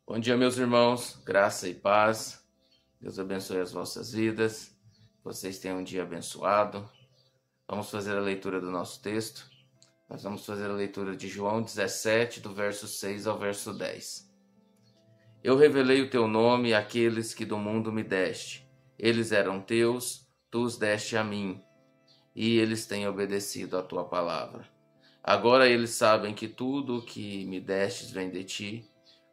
Bom dia, meus irmãos, graça e paz. Deus abençoe as vossas vidas. Vocês tenham um dia abençoado. Vamos fazer a leitura do nosso texto. Nós vamos fazer a leitura de João 17, do verso 6 ao verso 10. Eu revelei o teu nome àqueles que do mundo me deste. Eles eram teus, tu os deste a mim, e eles têm obedecido à tua palavra. Agora eles sabem que tudo o que me destes vem de ti,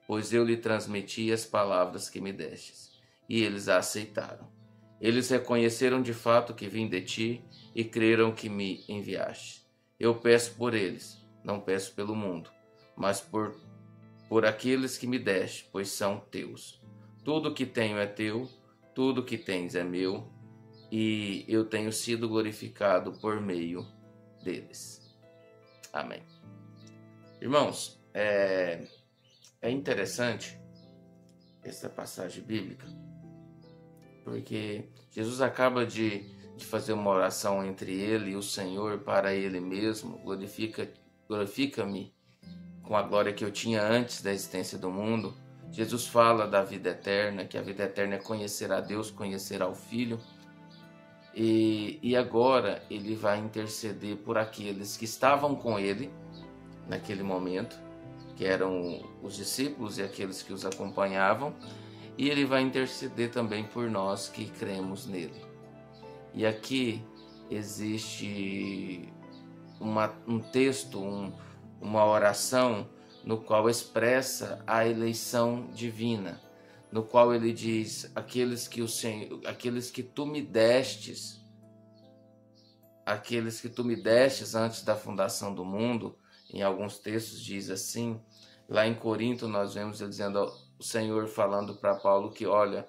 pois eu lhe transmiti as palavras que me destes, e eles a aceitaram. Eles reconheceram de fato que vim de ti e creram que me enviaste. Eu peço por eles, não peço pelo mundo, mas por aqueles que me deste, pois são teus. Tudo que tenho é teu, tudo que tens é meu, e eu tenho sido glorificado por meio deles. Amém. Irmãos, é interessante essa passagem bíblica, porque Jesus acaba de fazer uma oração entre ele e o Senhor para ele mesmo. Glorifica-me com a glória que eu tinha antes da existência do mundo. Jesus fala da vida eterna, que a vida eterna é conhecer a Deus, conhecer ao Filho. E agora ele vai interceder por aqueles que estavam com ele naquele momento, que eram os discípulos e aqueles que os acompanhavam, e ele vai interceder também por nós que cremos nele. E aqui existe um texto, uma oração no qual expressa a eleição divina, no qual ele diz: aqueles que tu me destes, antes da fundação do mundo. Em alguns textos diz assim. Lá em Corinto nós vemos ele dizendo, o Senhor falando para Paulo que, olha,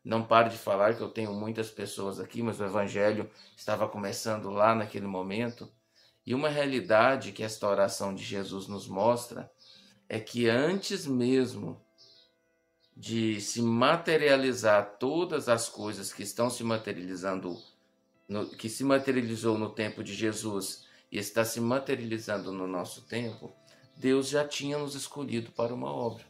não pare de falar que eu tenho muitas pessoas aqui, mas o evangelho estava começando lá naquele momento. E uma realidade que esta oração de Jesus nos mostra é que antes mesmo de se materializar todas as coisas que estão se materializando, que se materializou no tempo de Jesus e está se materializando no nosso tempo, Deus já tinha nos escolhido para uma obra.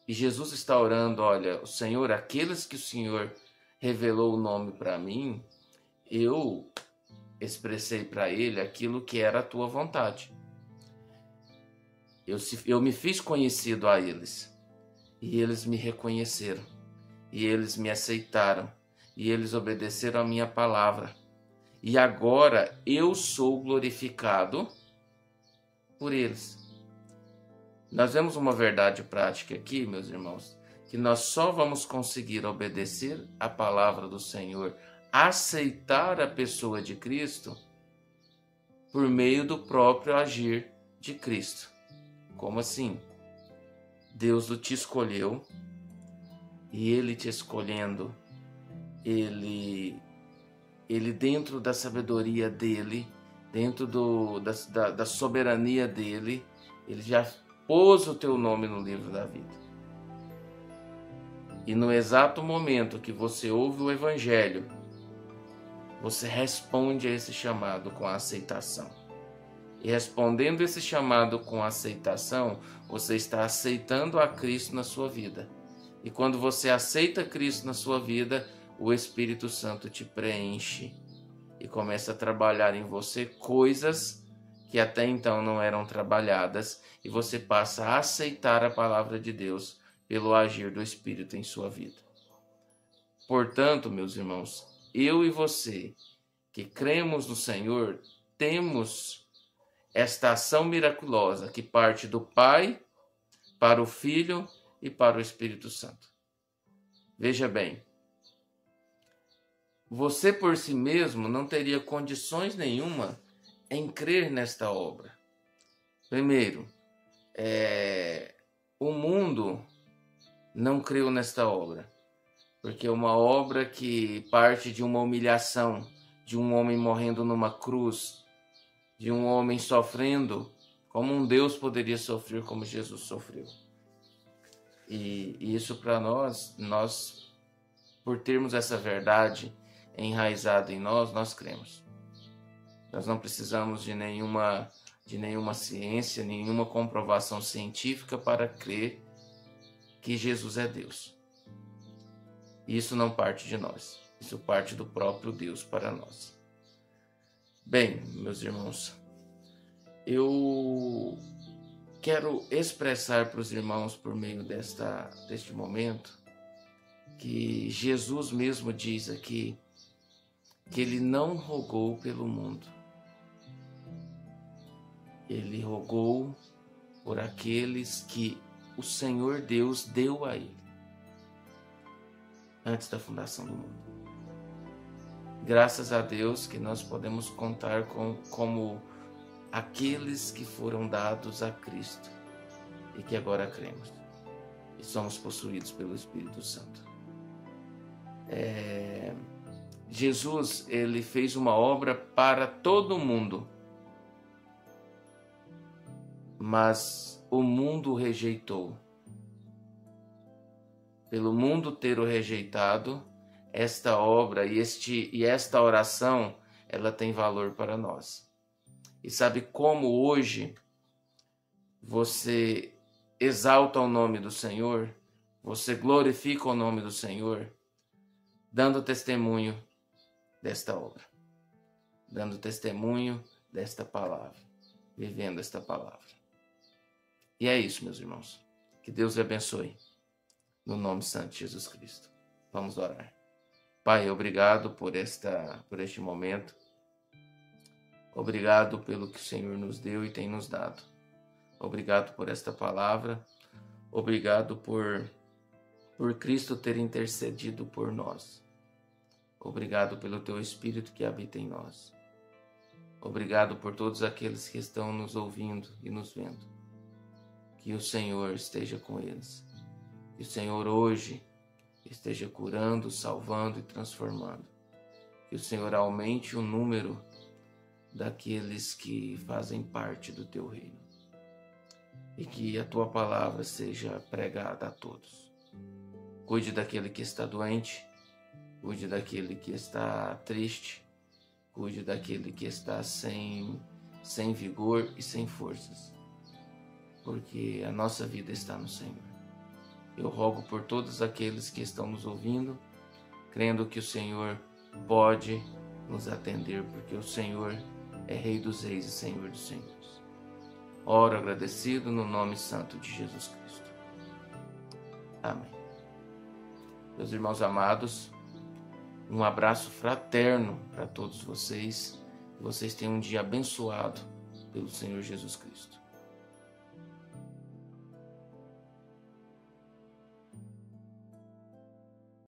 E Jesus está orando, olha, o Senhor, aqueles que o Senhor revelou o nome para mim, eu expressei para ele aquilo que era a tua vontade. Eu me fiz conhecido a eles, e eles me reconheceram, e eles me aceitaram, e eles obedeceram a minha palavra. E agora eu sou glorificado por eles. Nós vemos uma verdade prática aqui, meus irmãos, que nós só vamos conseguir obedecer a palavra do Senhor, aceitar a pessoa de Cristo, por meio do próprio agir de Cristo. Como assim? Deus te escolheu, e ele te escolhendo, ele dentro da sabedoria dele, dentro da soberania dele, ele já pôs o teu nome no livro da vida. E no exato momento que você ouve o evangelho, você responde a esse chamado com a aceitação. E respondendo esse chamado com a aceitação, você está aceitando a Cristo na sua vida. E quando você aceita Cristo na sua vida, o Espírito Santo te preenche e começa a trabalhar em você coisas que até então não eram trabalhadas, e você passa a aceitar a palavra de Deus pelo agir do Espírito em sua vida. Portanto, meus irmãos, eu e você que cremos no Senhor, temos esta ação miraculosa que parte do Pai para o Filho e para o Espírito Santo. Veja bem, você por si mesmo não teria condições nenhuma em crer nesta obra. Primeiro, o mundo não creu nesta obra, porque é uma obra que parte de uma humilhação, de um homem morrendo numa cruz, de um homem sofrendo como um Deus poderia sofrer, como Jesus sofreu. E isso para nós, por termos essa verdade enraizada em nós, nós cremos. Nós não precisamos de nenhuma de nenhuma ciência, nenhuma comprovação científica para crer que Jesus é Deus. Isso não parte de nós, isso parte do próprio Deus para nós. Bem, meus irmãos, eu quero expressar para os irmãos por meio deste momento que Jesus mesmo diz aqui que ele não rogou pelo mundo. Ele rogou por aqueles que o Senhor Deus deu a ele antes da fundação do mundo. Graças a Deus que nós podemos contar como aqueles que foram dados a Cristo e que agora cremos e somos possuídos pelo Espírito Santo. Jesus, ele fez uma obra para todo mundo, mas o mundo o rejeitou. Pelo mundo ter o rejeitado, esta obra e esta oração, ela tem valor para nós. E sabe como hoje você exalta o nome do Senhor, você glorifica o nome do Senhor, dando testemunho desta obra, dando testemunho desta palavra, vivendo esta palavra. E é isso, meus irmãos. Que Deus lhe abençoe, no nome santo de Jesus Cristo. Vamos orar. Pai, obrigado por este momento. Obrigado pelo que o Senhor nos deu e tem nos dado. Obrigado por esta palavra. Obrigado por Cristo ter intercedido por nós. Obrigado pelo teu Espírito que habita em nós. Obrigado por todos aqueles que estão nos ouvindo e nos vendo. Que o Senhor esteja com eles. Que o Senhor hoje esteja curando, salvando e transformando. Que o Senhor aumente o número daqueles que fazem parte do teu reino. E que a tua palavra seja pregada a todos. Cuide daquele que está doente, cuide daquele que está triste, cuide daquele que está sem vigor e sem forças, porque a nossa vida está no Senhor. Eu rogo por todos aqueles que estão nos ouvindo, crendo que o Senhor pode nos atender, porque o Senhor é Rei dos Reis e Senhor dos Senhores. Oro agradecido no nome santo de Jesus Cristo. Amém. Meus irmãos amados, um abraço fraterno para todos vocês. Que vocês tenham um dia abençoado pelo Senhor Jesus Cristo.